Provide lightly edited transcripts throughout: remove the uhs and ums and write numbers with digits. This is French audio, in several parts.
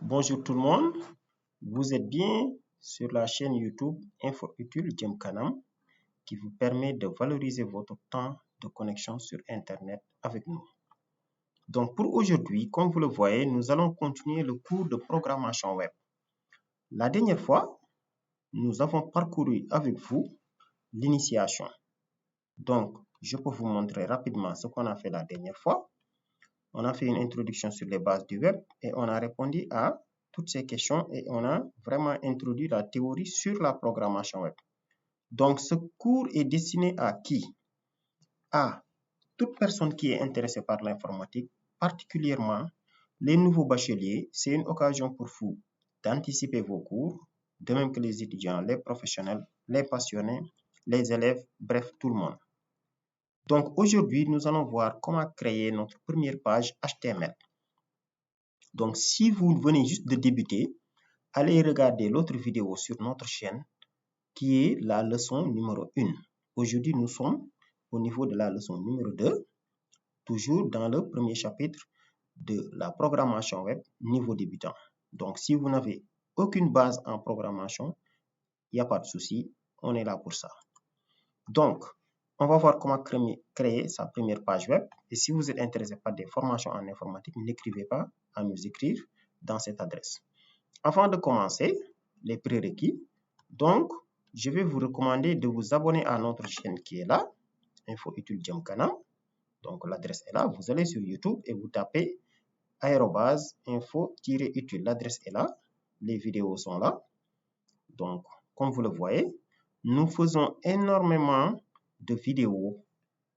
Bonjour tout le monde, vous êtes bien sur la chaîne YouTube Info Utile Djem Kanam qui vous permet de valoriser votre temps de connexion sur Internet avec nous. Donc pour aujourd'hui, comme vous le voyez, nous allons continuer le cours de programmation web. La dernière fois, nous avons parcouru avec vous l'initiation. Donc, je peux vous montrer rapidement ce qu'on a fait la dernière fois. On a fait une introduction sur les bases du web et on a répondu à toutes ces questions et on a vraiment introduit la théorie sur la programmation web. Donc, ce cours est destiné à qui? À toute personne qui est intéressée par l'informatique, particulièrement les nouveaux bacheliers. C'est une occasion pour vous d'anticiper vos cours, de même que les étudiants, les professionnels, les passionnés, les élèves, bref, tout le monde. Donc, aujourd'hui, nous allons voir comment créer notre première page HTML. Donc, si vous venez juste de débuter, allez regarder l'autre vidéo sur notre chaîne qui est la leçon numéro 1. Aujourd'hui, nous sommes au niveau de la leçon numéro 2, toujours dans le premier chapitre de la programmation web niveau débutant. Donc, si vous n'avez aucune base en programmation, il n'y a pas de souci, on est là pour ça. Donc, on va voir comment créer sa première page web. Et si vous êtes intéressé par des formations en informatique, n'écrivez pas à nous écrire dans cette adresse. Avant de commencer, les prérequis. Donc, je vais vous recommander de vous abonner à notre chaîne qui est là, Info Utile Djem Kanam. Donc, l'adresse est là. Vous allez sur YouTube et vous tapez @info-utile. L'adresse est là. Les vidéos sont là. Donc, comme vous le voyez, nous faisons énormément de vidéos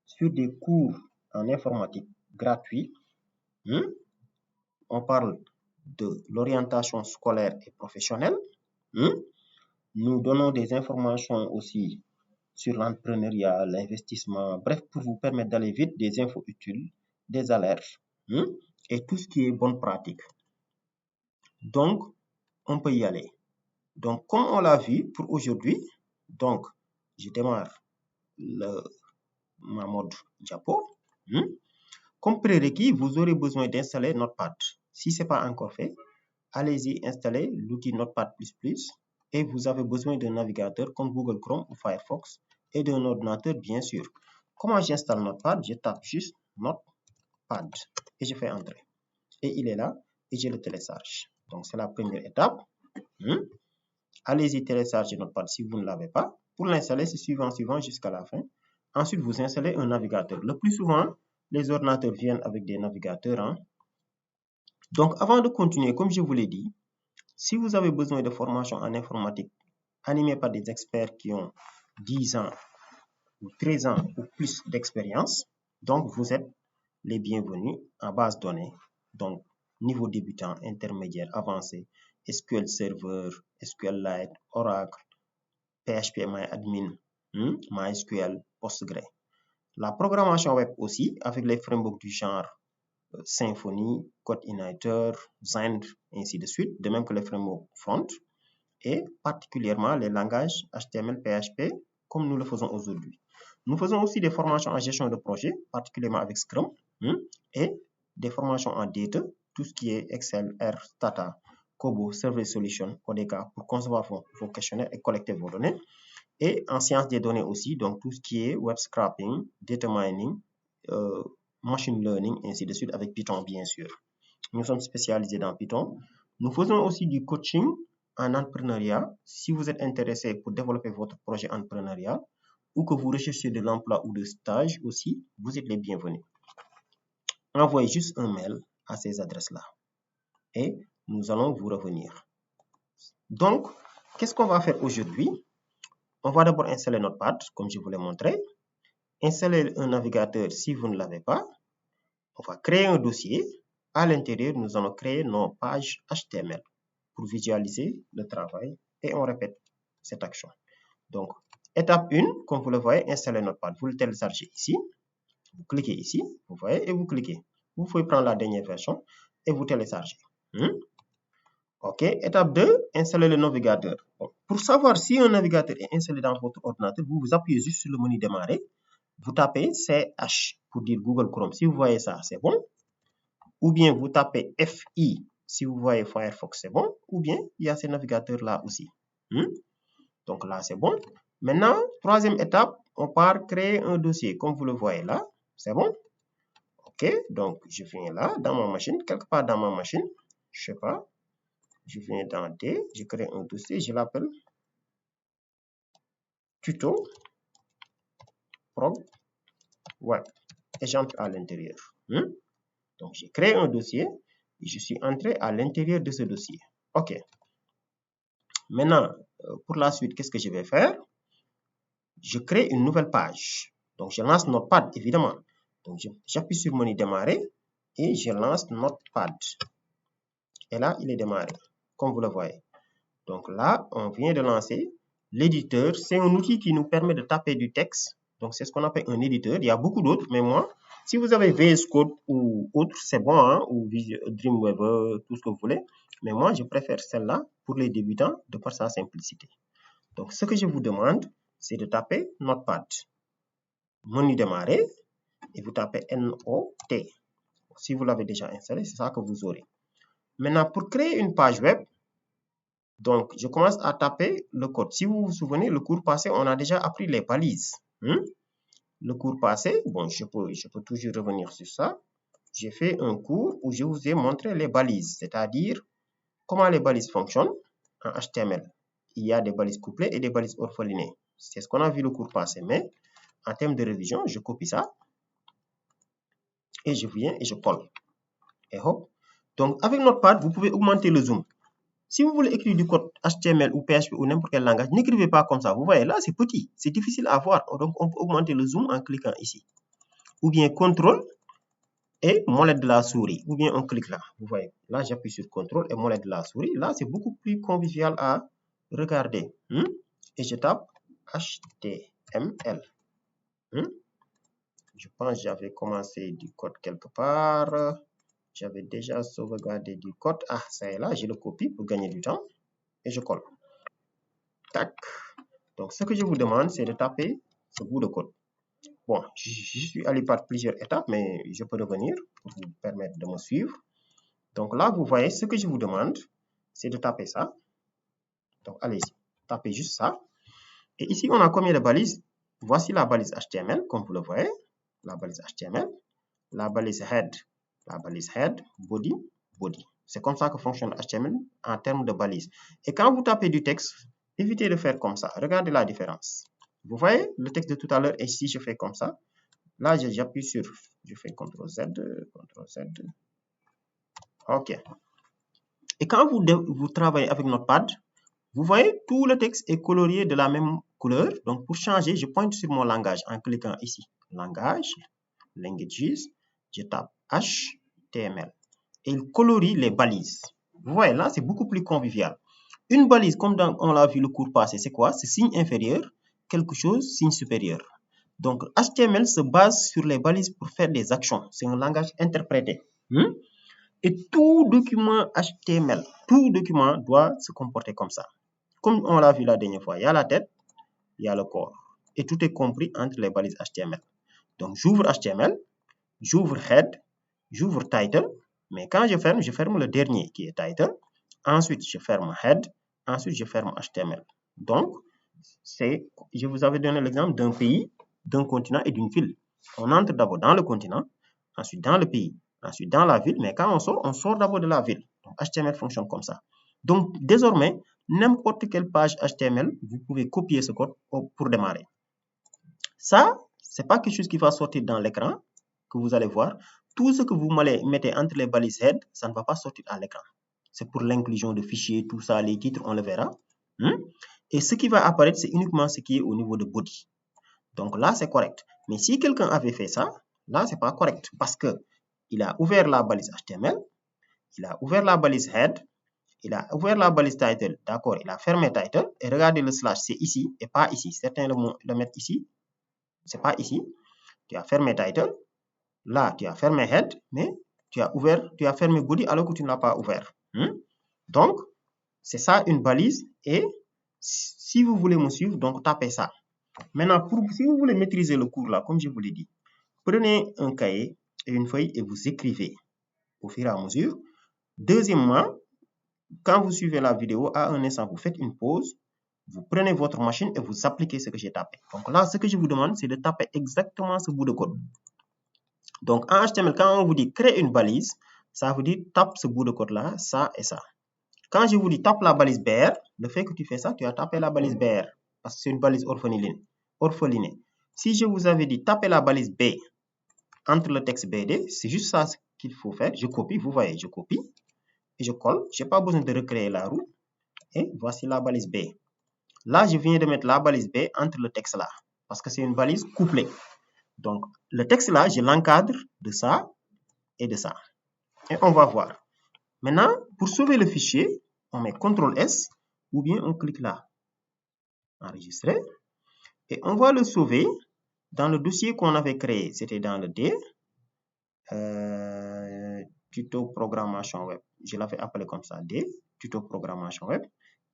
sur des cours en informatique gratuits. On parle de l'orientation scolaire et professionnelle. Nous donnons des informations aussi sur l'entrepreneuriat, l'investissement, bref, pour vous permettre d'aller vite, des infos utiles, des alertes et tout ce qui est bonne pratique. Donc, on peut y aller. Donc, comme on l'a vu pour aujourd'hui, donc, je démarre ma mode diapo. Comme prérequis, vous aurez besoin d'installer Notepad. Si ce n'est pas encore fait, allez-y installer l'outil Notepad++ et vous avez besoin d'un navigateur comme Google Chrome ou Firefox et d'un ordinateur bien sûr. Comment j'installe Notepad? Je tape juste Notepad et je fais entrer. Et il est là et je le télécharge. Donc c'est la première étape. Allez-y télécharger Notepad si vous ne l'avez pas. Pour l'installer, c'est suivant jusqu'à la fin. Ensuite, vous installez un navigateur. Le plus souvent, les ordinateurs viennent avec des navigateurs. Donc, avant de continuer, comme je vous l'ai dit, si vous avez besoin de formation en informatique animée par des experts qui ont 10 ans ou 13 ans ou plus d'expérience, donc vous êtes les bienvenus en base de données. Donc, niveau débutant, intermédiaire, avancé, SQL Server, SQLite, Oracle, PHP/MyAdmin, MySQL, Postgre. La programmation web aussi, avec les frameworks du genre Symfony, CodeIgniter, Zend, ainsi de suite, de même que les frameworks front, et particulièrement les langages HTML, PHP, comme nous le faisons aujourd'hui. Nous faisons aussi des formations en gestion de projet, particulièrement avec Scrum, et des formations en data, tout ce qui est Excel, R, Stata, Kobo, Survey Solution, ODK, pour concevoir vos questionnaires et collecter vos données. Et en sciences des données aussi, donc tout ce qui est web scraping, data mining, machine learning, ainsi de suite, avec Python, bien sûr. Nous sommes spécialisés dans Python. Nous faisons aussi du coaching en entrepreneuriat. Si vous êtes intéressé pour développer votre projet entrepreneurial ou que vous recherchez de l'emploi ou de stage aussi, vous êtes les bienvenus. Envoyez juste un mail à ces adresses-là et nous allons vous revenir. Donc, qu'est-ce qu'on va faire aujourd'hui? On va d'abord installer Notepad, comme je vous l'ai montré. Installer un navigateur si vous ne l'avez pas. On va créer un dossier. À l'intérieur, nous allons créer nos pages HTML pour visualiser le travail et on répète cette action. Donc, étape 1, comme vous le voyez, installer Notepad. Vous le téléchargez ici. Vous cliquez ici, vous voyez, et vous cliquez. Vous pouvez prendre la dernière version et vous téléchargez. OK. Étape 2, installer le navigateur. Bon, pour savoir si un navigateur est installé dans votre ordinateur, vous vous appuyez juste sur le menu démarrer. Vous tapez CH pour dire Google Chrome. Si vous voyez ça, c'est bon. Ou bien vous tapez FI, Si vous voyez Firefox, c'est bon. Ou bien, il y a ces navigateurs-là aussi. Donc là, c'est bon. Maintenant, troisième étape, on part créer un dossier. Comme vous le voyez là, c'est bon. OK, donc je viens là, dans ma machine, quelque part dans ma machine. Je sais pas. Je viens dans D, je crée un dossier, je l'appelle tuto prog web. Et j'entre à l'intérieur. Donc, j'ai créé un dossier et je suis entré à l'intérieur de ce dossier. OK. Maintenant, pour la suite, qu'est-ce que je vais faire? Je crée une nouvelle page. Donc, je lance Notepad, évidemment. Donc, j'appuie sur menu démarrer et je lance Notepad. Et là, il est démarré, comme vous le voyez. Donc là, on vient de lancer l'éditeur. C'est un outil qui nous permet de taper du texte. Donc, c'est ce qu'on appelle un éditeur. Il y a beaucoup d'autres, mais moi, si vous avez VS Code ou autre, c'est bon, hein, ou Dreamweaver, tout ce que vous voulez. Mais moi, je préfère celle-là pour les débutants de par sa simplicité. Donc, ce que je vous demande, c'est de taper Notepad. Menu démarrer et vous tapez N-O-T. Si vous l'avez déjà installé, c'est ça que vous aurez. Maintenant, pour créer une page web, donc, je commence à taper le code. Si vous vous souvenez, le cours passé, on a déjà appris les balises. Le cours passé, bon, je peux toujours revenir sur ça. J'ai fait un cours où je vous ai montré les balises, c'est-à-dire comment les balises fonctionnent en HTML. Il y a des balises couplées et des balises orphelines. C'est ce qu'on a vu le cours passé. Mais en termes de révision, je copie ça et je viens et je colle. Et hop. Donc, avec Notepad, vous pouvez augmenter le zoom. Si vous voulez écrire du code HTML ou PHP ou n'importe quel langage, n'écrivez pas comme ça. Vous voyez, là, c'est petit. C'est difficile à voir. Donc, on peut augmenter le zoom en cliquant ici. Ou bien CTRL et molette de la souris. Ou bien on clique là. Vous voyez, là, j'appuie sur CTRL et molette de la souris. Là, c'est beaucoup plus convivial à regarder. Et je tape HTML. Je pense que j'avais commencé du code quelque part. J'avais déjà sauvegardé du code. Ah, ça est là. Je le copie pour gagner du temps. Et je colle. Tac. Donc, ce que je vous demande, c'est de taper ce bout de code. Bon, je suis allé par plusieurs étapes, mais je peux revenir pour vous permettre de me suivre. Donc là, vous voyez, ce que je vous demande, c'est de taper ça. Donc, allez-y, tapez juste ça. Et ici, on a combien de balises? Voici la balise HTML, comme vous le voyez. La balise HTML, la balise head, body, body. C'est comme ça que fonctionne HTML en termes de balises. Et quand vous tapez du texte, évitez de faire comme ça. Regardez la différence. Vous voyez le texte de tout à l'heure et si je fais comme ça, là j'appuie sur, je fais CTRL-Z, CTRL-Z. OK. Et quand vous travaillez avec Notepad, vous voyez tout le texte est colorié de la même couleur. Donc pour changer, je pointe sur mon langage en cliquant ici. Langage, languages, je tape HTML. Et il colorie les balises. Vous voyez, là, c'est beaucoup plus convivial. Une balise, comme on l'a vu le cours passé, c'est quoi? C'est signe inférieur, quelque chose, signe supérieur. Donc, HTML se base sur les balises pour faire des actions. C'est un langage interprété. Et tout document HTML, tout document doit se comporter comme ça. Comme on l'a vu la dernière fois, il y a la tête, il y a le corps. Et tout est compris entre les balises HTML. Donc, j'ouvre HTML, j'ouvre head, j'ouvre title. Mais quand je ferme le dernier qui est title. Ensuite, je ferme head. Ensuite, je ferme HTML. Donc, je vous avais donné l'exemple d'un pays, d'un continent et d'une ville. On entre d'abord dans le continent, ensuite dans le pays, ensuite dans la ville. Mais quand on sort d'abord de la ville. Donc, HTML fonctionne comme ça. Donc, désormais, n'importe quelle page HTML, vous pouvez copier ce code pour démarrer. Ça, ce n'est pas quelque chose qui va sortir dans l'écran que vous allez voir. Tout ce que vous mettez entre les balises head, ça ne va pas sortir à l'écran. C'est pour l'inclusion de fichiers, tout ça, les titres, on le verra. Et ce qui va apparaître, c'est uniquement ce qui est au niveau de body. Donc là, c'est correct. Mais si quelqu'un avait fait ça, là, c'est pas correct parce que il a ouvert la balise HTML, il a ouvert la balise head, il a ouvert la balise title, d'accord, il a fermé title, et regardez le slash, c'est ici et pas ici. Certains le mettent ici, c'est pas ici. Tu as fermé title, là, tu as fermé head, mais tu as fermé body alors que tu ne l'as pas ouvert. Donc, c'est ça une balise et si vous voulez me suivre, donc tapez ça. Maintenant, si vous voulez maîtriser le cours là, comme je vous l'ai dit, prenez un cahier et une feuille et vous écrivez au fur et à mesure. Deuxièmement, quand vous suivez la vidéo, à un instant, vous faites une pause, vous prenez votre machine et vous appliquez ce que j'ai tapé. Donc là, ce que je vous demande, c'est de taper exactement ce bout de code. Donc en HTML, quand on vous dit créer une balise, ça vous dit tape ce bout de code-là, ça et ça. Quand je vous dis tape la balise BR, le fait que tu fais ça, tu as tapé la balise BR parce que c'est une balise orphelinée. Si je vous avais dit taper la balise B entre le texte BD, c'est juste ça qu'il faut faire. Je copie, vous voyez, je copie et je colle. Je n'ai pas besoin de recréer la roue. Et voici la balise B. Là, je viens de mettre la balise B entre le texte là parce que c'est une balise couplée. Donc, le texte là, je l'encadre de ça et de ça. Et on va voir. Maintenant, pour sauver le fichier, on met CTRL S ou bien on clique là. Enregistrer. Et on va le sauver dans le dossier qu'on avait créé. C'était dans le D. Tuto programmation web. Je l'avais appelé comme ça, D. Tuto programmation web.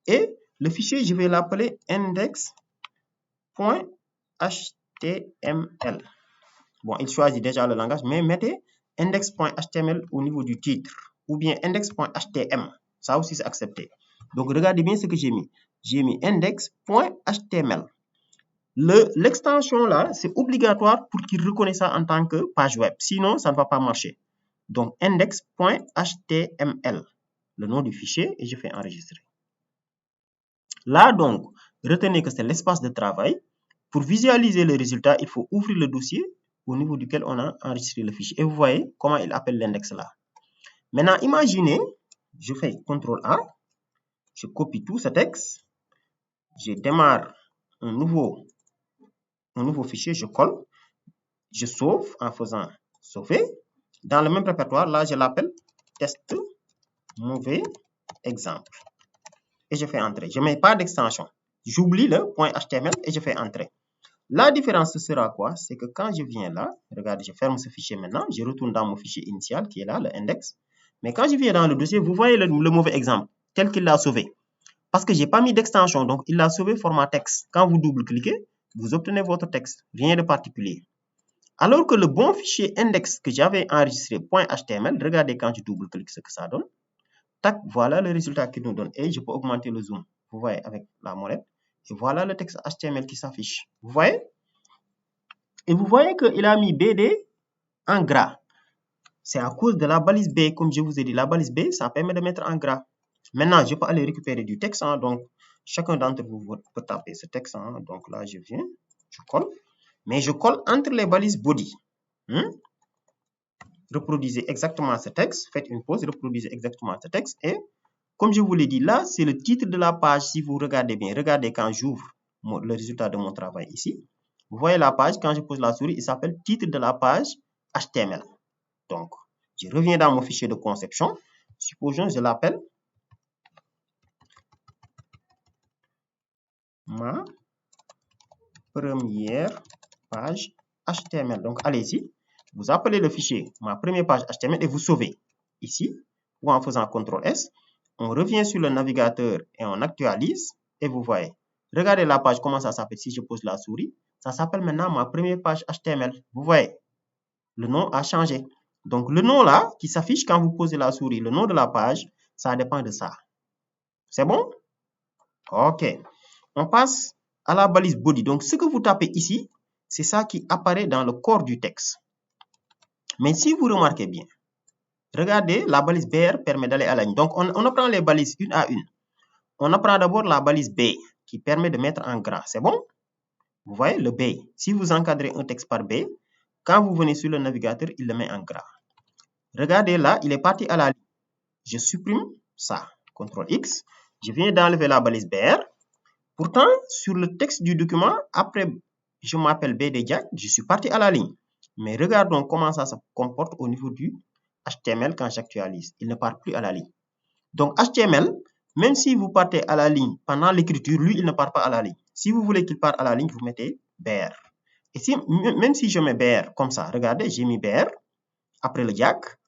Et le fichier, je vais l'appeler index.html. Bon, il choisit déjà le langage, mais mettez index.html au niveau du titre ou bien index.htm. Ça aussi, c'est accepté. Donc, regardez bien ce que j'ai mis. J'ai mis index.html. L'extension là, c'est obligatoire pour qu'il reconnaisse ça en tant que page web. Sinon, ça ne va pas marcher. Donc, index.html, le nom du fichier, et je fais enregistrer. Là, donc, retenez que c'est l'espace de travail. Pour visualiser le résultat, il faut ouvrir le dossier au niveau duquel on a enregistré le fichier. Et vous voyez comment il appelle l'index là. Maintenant, imaginez, je fais CTRL A, je copie tout ce texte, je démarre un nouveau fichier, je colle, je sauve en faisant sauver. Dans le même répertoire, là, je l'appelle test mauvais exemple. Et je fais entrer. Je ne mets pas d'extension. J'oublie le .html et je fais entrer. La différence, ce sera quoi? C'est que quand je viens là, regardez, je ferme ce fichier maintenant, je retourne dans mon fichier initial qui est là, le index. Mais quand je viens dans le dossier, vous voyez le mauvais exemple, tel qu'il l'a sauvé. Parce que je n'ai pas mis d'extension, donc il l'a sauvé format texte. Quand vous double-cliquez, vous obtenez votre texte, rien de particulier. Alors que le bon fichier index que j'avais enregistré .html, regardez quand je double-clique ce que ça donne. Tac, voilà le résultat qu'il nous donne. Et je peux augmenter le zoom, vous voyez, avec la molette. Et voilà le texte HTML qui s'affiche. Vous voyez? Et vous voyez qu'il a mis BD en gras. C'est à cause de la balise B, comme je vous ai dit. La balise B, ça permet de mettre en gras. Maintenant, je peux aller récupérer du texte. Hein, donc, chacun d'entre vous peut taper ce texte. Hein, donc là, je viens, je colle. Mais je colle entre les balises body. Reproduisez exactement ce texte. Faites une pause, reproduisez exactement ce texte. Et comme je vous l'ai dit, là, c'est le titre de la page. Si vous regardez bien, regardez quand j'ouvre le résultat de mon travail ici. Vous voyez la page, quand je pose la souris, il s'appelle titre de la page HTML. Donc, je reviens dans mon fichier de conception. Supposons, je l'appelle ma première page HTML. Donc, allez-y, vous appelez le fichier ma première page HTML et vous sauvez ici ou en faisant CTRL S. On revient sur le navigateur et on actualise et vous voyez. Regardez la page, comment ça s'appelle si je pose la souris. Ça s'appelle maintenant ma première page HTML. Vous voyez, le nom a changé. Donc, le nom là qui s'affiche quand vous posez la souris, le nom de la page, ça dépend de ça. C'est bon? OK. On passe à la balise body. Donc, ce que vous tapez ici, c'est ça qui apparaît dans le corps du texte. Mais si vous remarquez bien, regardez, la balise BR permet d'aller à la ligne. Donc, on apprend les balises une à une. On apprend d'abord la balise B qui permet de mettre en gras. C'est bon? Vous voyez le B. Si vous encadrez un texte par B, quand vous venez sur le navigateur, il le met en gras. Regardez là, il est parti à la ligne. Je supprime ça. CTRL X. Je viens d'enlever la balise BR. Pourtant, sur le texte du document, après, je m'appelle BD-Jack, je suis parti à la ligne. Mais regardons comment ça se comporte au niveau du HTML quand j'actualise. Il ne part plus à la ligne. Donc, HTML, même si vous partez à la ligne pendant l'écriture, lui, il ne part pas à la ligne. Si vous voulez qu'il parte à la ligne, vous mettez BR. Et si, même si je mets BR comme ça, regardez, j'ai mis BR après le Jack.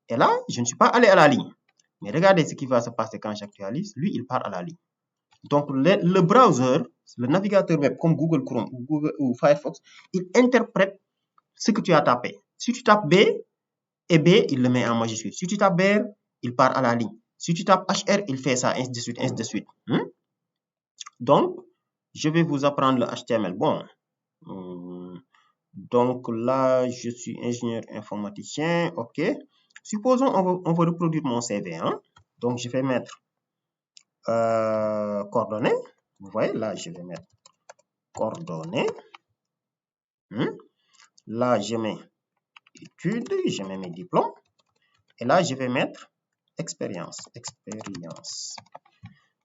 Et là, je ne suis pas allé à la ligne. Mais regardez ce qui va se passer quand j'actualise. Lui, il part à la ligne. Donc, le browser, le navigateur web comme Google Chrome ou Firefox, il interprète ce que tu as tapé. Si tu tapes B, et B, il le met en majuscule. Si tu tapes BR, il part à la ligne. Si tu tapes HR, il fait ça, ainsi de suite, ainsi de suite. Donc, je vais vous apprendre le HTML. Bon, donc là, je suis ingénieur informaticien, ok. Supposons on veut reproduire mon CV. Hein? Donc, je vais mettre coordonnées. Vous voyez, là, je vais mettre coordonnées. Là, je mets études, je mets mes diplômes. Et là, je vais mettre expérience.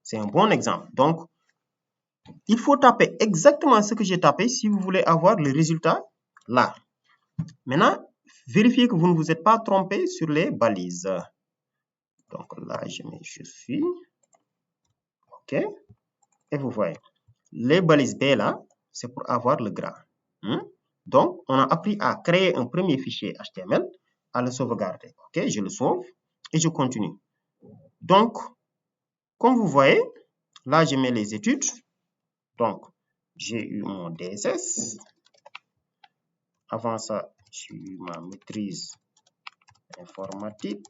C'est un bon exemple. Donc, il faut taper exactement ce que j'ai tapé si vous voulez avoir le résultat là. Maintenant, vérifiez que vous ne vous êtes pas trompé sur les balises. Donc là, je mets je suis. OK. Et vous voyez, les balises B là, c'est pour avoir le gras. Donc, on a appris à créer un premier fichier HTML, à le sauvegarder. OK, je le sauve et je continue. Donc, comme vous voyez, là, je mets les études. Donc, j'ai eu mon DSS. Avant ça, j'ai eu ma maîtrise informatique.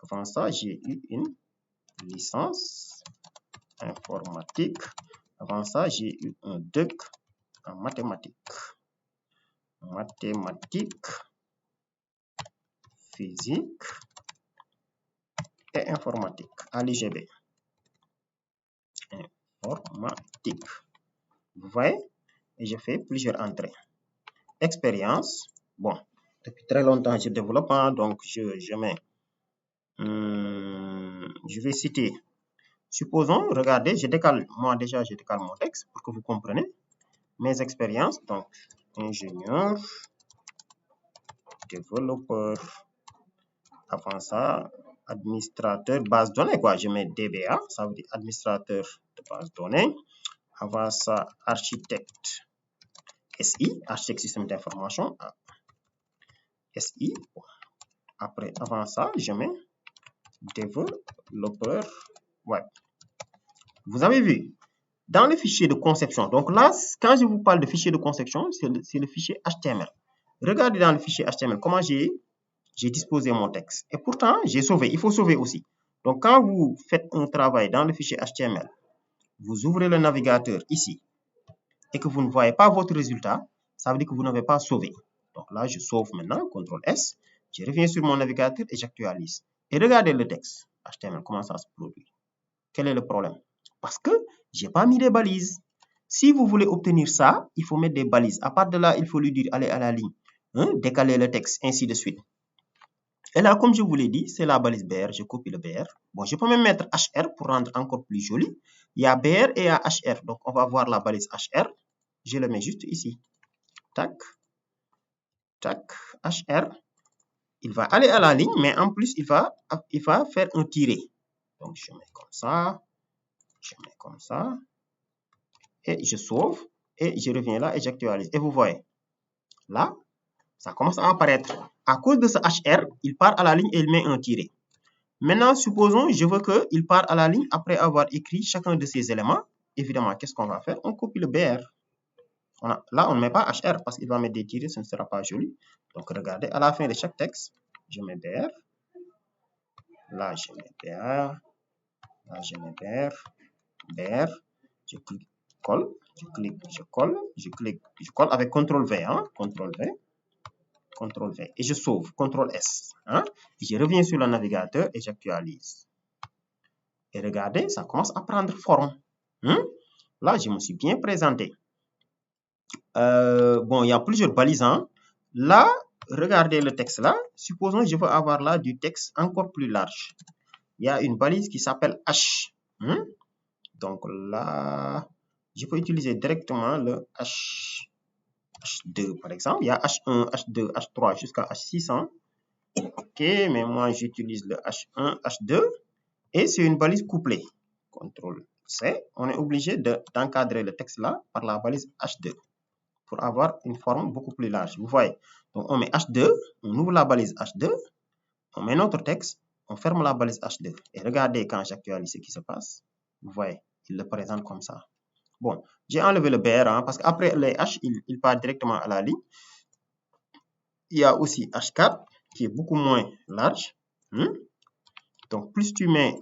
Avant ça, j'ai eu une licence informatique. Avant ça, j'ai eu un DEC en mathématiques. Mathématiques, physique et informatique à l'IGB. Informatique. Vous voyez? Et je fais plusieurs entrées. Expérience. Bon, depuis très longtemps, je développe, donc je mets. Je vais citer. Supposons, regardez, je décale mon texte pour que vous compreniez mes expériences. Donc, ingénieur, développeur. Avant ça, administrateur, base données, quoi. Je mets DBA, ça veut dire administrateur de base données. Avant ça, architecte SI, architecte système d'information. SI. Après, avant ça, je mets développeur web. Vous avez vu, dans le fichier de conception, donc là, quand je vous parle de fichier de conception, c'est le fichier HTML. Regardez dans le fichier HTML comment j'ai disposé mon texte. Et pourtant, j'ai sauvé. Il faut sauver aussi. Donc, quand vous faites un travail dans le fichier HTML, vous ouvrez le navigateur ici et que vous ne voyez pas votre résultat, ça veut dire que vous n'avez pas sauvé. Donc là, je sauve maintenant, CTRL S, je reviens sur mon navigateur et j'actualise. Et regardez le texte HTML, comment ça se produit. Quel est le problème? Parce que je n'ai pas mis des balises. Si vous voulez obtenir ça, il faut mettre des balises. À part de là, il faut lui dire aller à la ligne, décaler le texte, ainsi de suite. Et là, comme je vous l'ai dit, c'est la balise BR. Je copie le BR. Bon, je peux même mettre HR pour rendre encore plus joli. Il y a BR et il y a HR. Donc, on va voir la balise HR. Je le mets juste ici. Tac. Tac. HR. Il va aller à la ligne, mais en plus, il va faire un tiré. Donc, je mets comme ça. Je mets comme ça. Et je sauve. Et je reviens là et j'actualise. Et vous voyez, là, ça commence à apparaître. À cause de ce HR, il part à la ligne et il met un tiré. Maintenant, supposons, je veux qu'il part à la ligne après avoir écrit chacun de ces éléments. Évidemment, qu'est-ce qu'on va faire? On copie le BR. Là, on ne met pas HR parce qu'il va mettre des tirés, ce ne sera pas joli. Donc, regardez, à la fin de chaque texte, je mets BR. Là, je mets BR. Là, je mets BR. BR. Je clique, colle. Je clique, je colle. Je clique, je colle avec CTRL V. CTRL V. CTRL V. Et je sauve. CTRL S. Je reviens sur le navigateur et j'actualise. Et regardez, ça commence à prendre forme. Là, je me suis bien présenté. Bon, il y a plusieurs balises. Là, regardez le texte là. Supposons que je veux avoir là du texte encore plus large. Il y a une balise qui s'appelle H. Donc là, je peux utiliser directement le H2 par exemple. Il y a H1, H2, H3 jusqu'à H600. Ok, mais moi j'utilise le H1, H2 et c'est une balise couplée. CTRL C, on est obligé d'encadrer le texte là par la balise H2 pour avoir une forme beaucoup plus large. Vous voyez, donc on met H2, on ouvre la balise H2, on met notre texte, on ferme la balise H2. Et regardez quand j'actualise ce qui se passe. Vous voyez, il le présente comme ça. Bon, j'ai enlevé le BR parce qu'après les H, il part directement à la ligne. Il y a aussi H4 qui est beaucoup moins large. Donc, plus tu mets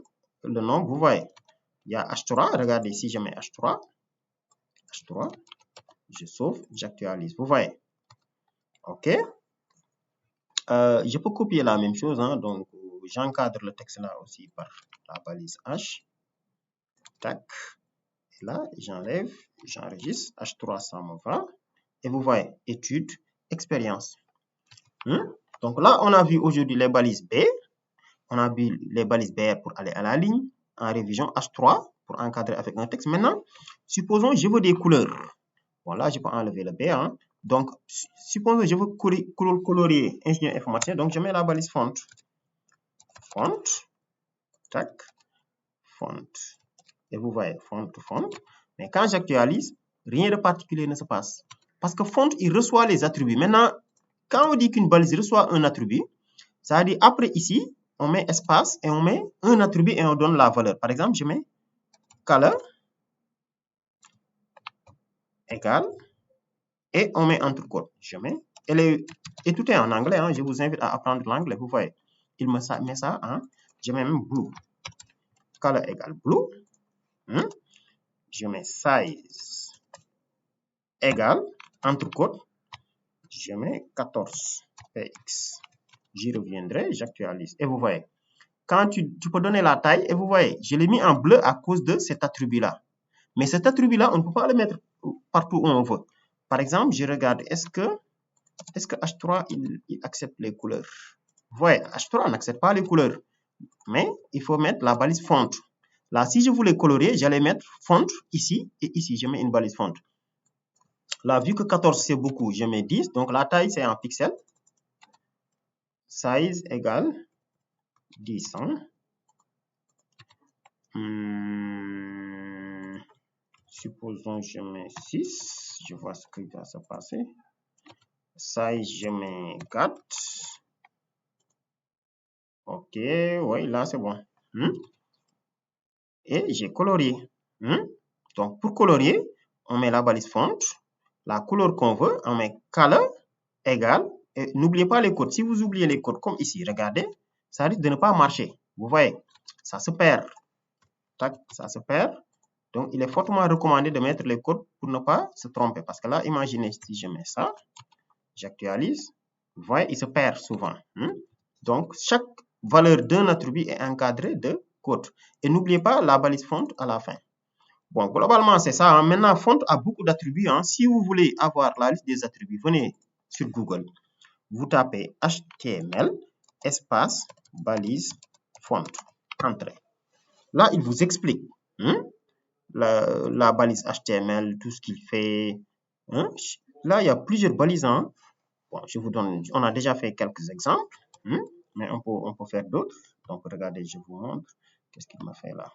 le nom, vous voyez, il y a H3. Regardez, si je mets H3, je sauve, j'actualise. Vous voyez. OK. Je peux copier la même chose. Donc, j'encadre le texte là aussi par la balise H. Tac. Et là, j'enlève, j'enregistre. H3, ça me va. Et vous voyez, étude, expérience. Donc là, on a vu aujourd'hui les balises B. On a vu les balises BR pour aller à la ligne. En révision, H3 pour encadrer avec un texte. Maintenant, supposons que je veux des couleurs. Bon, là, je peux enlever le B. Donc, supposons que je veux colorier ingénieur informaticien. Donc, je mets la balise font. Font. Tac. Font. Et vous voyez, font. Mais quand j'actualise, rien de particulier ne se passe. Parce que font, il reçoit les attributs. Maintenant, quand on dit qu'une balise reçoit un attribut, ça veut dire après ici, on met espace et on met un attribut et on donne la valeur. Par exemple, je mets color égale et on met entre côtes. Je mets et tout est en anglais. Je vous invite à apprendre l'anglais. Vous voyez, il me met ça. Je mets même blue. Color égale blue. Je mets size égale entre côtes. Je mets 14 px. J'y reviendrai, j'actualise. Et vous voyez, quand tu peux donner la taille, et vous voyez, je l'ai mis en bleu à cause de cet attribut-là. Mais cet attribut-là, on ne peut pas le mettre partout où on veut. Par exemple, je regarde, est-ce que H3, il accepte les couleurs? Vous voyez, H3 n'accepte pas les couleurs. Mais il faut mettre la balise font. Là, si je voulais colorier, j'allais mettre font ici et ici, je mets une balise font. Là, vu que 14, c'est beaucoup, je mets 10. Donc, la taille, c'est en pixels. Size égale 10. Supposons je mets 6. Je vois ce qui va se passer. Size, je mets 4. OK, oui, là, c'est bon. Et j'ai colorié. Donc, pour colorier, on met la balise font. La couleur qu'on veut, on met color égale. Et n'oubliez pas les codes. Si vous oubliez les codes, comme ici, regardez, ça risque de ne pas marcher. Vous voyez, ça se perd. Tac, ça se perd. Donc, il est fortement recommandé de mettre les codes pour ne pas se tromper. Parce que là, imaginez si je mets ça, j'actualise. Vous voyez, il se perd souvent. Donc, chaque valeur d'un attribut est encadrée de codes. Et n'oubliez pas la balise font à la fin. Bon, globalement, c'est ça. Maintenant, font a beaucoup d'attributs. Si vous voulez avoir la liste des attributs, venez sur Google. Vous tapez HTML, espace, balise, font. Entrez. Là, il vous explique la balise HTML, tout ce qu'il fait. Là, il y a plusieurs balises. Bon, je vous donne, on a déjà fait quelques exemples, mais on peut faire d'autres. Donc, regardez, je vous montre. Qu'est-ce qu'il m'a fait là?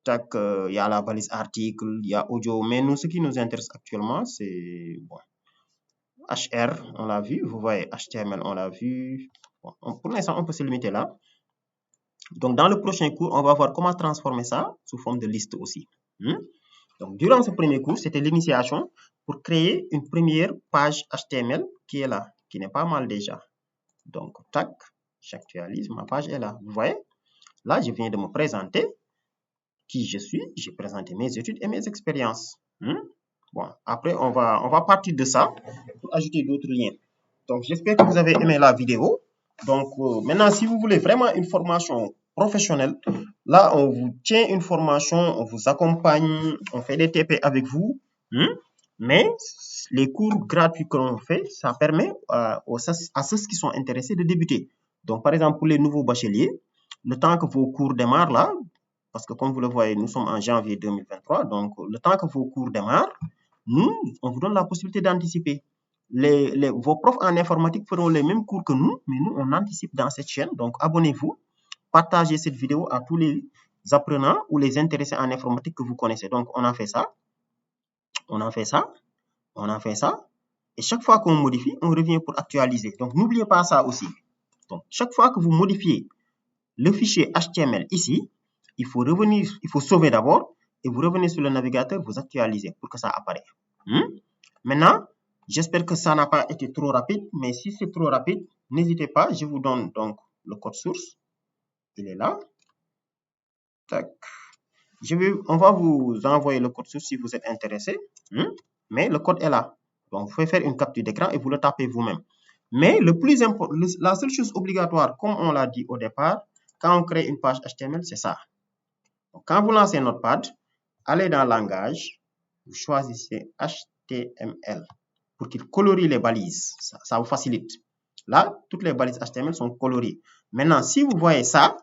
Tac, il y a la balise article, il y a audio, mais nous, ce qui nous intéresse actuellement, c'est bon, HR, on l'a vu, vous voyez, HTML, on l'a vu. Bon, pour l'instant, on peut se limiter là. Donc, dans le prochain cours, on va voir comment transformer ça sous forme de liste aussi. Donc, durant ce premier cours, c'était l'initiation pour créer une première page HTML qui est là, qui n'est pas mal déjà. Donc, tac, j'actualise, ma page est là. Vous voyez, là, je viens de me présenter qui je suis, j'ai présenté mes études et mes expériences. Bon, après, on va partir de ça pour ajouter d'autres liens. Donc, j'espère que vous avez aimé la vidéo. Donc, maintenant, si vous voulez vraiment une formation professionnelle, là, on vous tient une formation, on vous accompagne, on fait des TP avec vous. Mais les cours gratuits que l'on fait, ça permet à ceux qui sont intéressés de débuter. Donc, par exemple, pour les nouveaux bacheliers, le temps que vos cours démarrent là, parce que comme vous le voyez, nous sommes en janvier 2023, donc le temps que vos cours démarrent, nous, on vous donne la possibilité d'anticiper. Vos profs en informatique feront les mêmes cours que nous, mais nous, on anticipe dans cette chaîne. Donc, abonnez-vous, partagez cette vidéo à tous les apprenants ou les intéressés en informatique que vous connaissez. Donc, on a fait ça, on a fait ça, on a fait ça. Et chaque fois qu'on modifie, on revient pour actualiser. Donc, n'oubliez pas ça aussi. Donc, chaque fois que vous modifiez le fichier HTML ici, il faut revenir, il faut sauver d'abord et vous revenez sur le navigateur, vous actualisez pour que ça apparaisse. Maintenant, j'espère que ça n'a pas été trop rapide, mais si c'est trop rapide, n'hésitez pas, je vous donne donc le code source il est là. Tac. On va vous envoyer le code source si vous êtes intéressé. Mais le code est là. Donc, vous pouvez faire une capture d'écran et vous le tapez vous-même. Mais le plus important, la seule chose obligatoire, comme on l'a dit au départ, quand on crée une page HTML, c'est ça. Donc, quand vous lancez Notepad, allez dans Langage, vous choisissez HTML pour qu'il colorie les balises. Ça vous facilite. Là, toutes les balises HTML sont colorées. Maintenant, si vous voyez ça,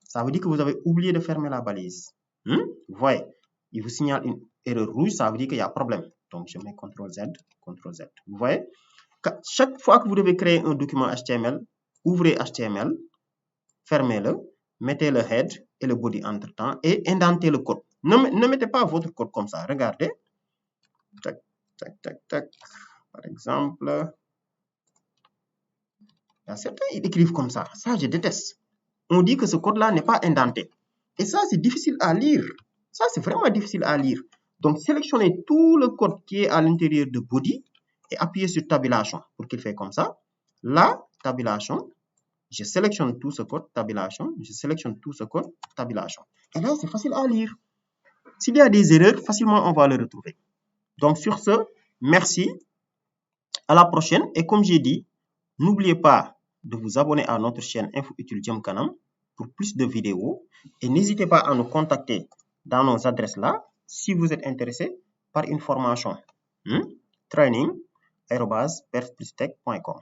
ça veut dire que vous avez oublié de fermer la balise. Vous voyez, il vous signale une erreur rouge, ça veut dire qu'il y a problème. Donc, je mets CTRL-Z, CTRL-Z. Vous voyez, chaque fois que vous devez créer un document HTML, ouvrez HTML, fermez-le, mettez le head et le body entre-temps et indentez le code. Ne mettez pas votre code comme ça. Regardez. Tac, tac, tac, tac. Par exemple, il y a certains qui écrivent comme ça. Ça, je déteste. On dit que ce code-là n'est pas indenté. Et ça, c'est difficile à lire. Ça, c'est vraiment difficile à lire. Donc, sélectionnez tout le code qui est à l'intérieur de body et appuyez sur tabulation pour qu'il fait comme ça. Là, tabulation, je sélectionne tout ce code, tabulation, je sélectionne tout ce code, tabulation. Et là, c'est facile à lire. S'il y a des erreurs, facilement, on va le retrouver. Donc, sur ce, merci. À la prochaine. Et comme j'ai dit, n'oubliez pas de vous abonner à notre chaîne Info Utile Jëm Kanam pour plus de vidéos. Et n'hésitez pas à nous contacter dans nos adresses là si vous êtes intéressé par une formation. training@perfplustech.com.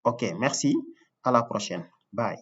Ok, merci. À la prochaine. Bye.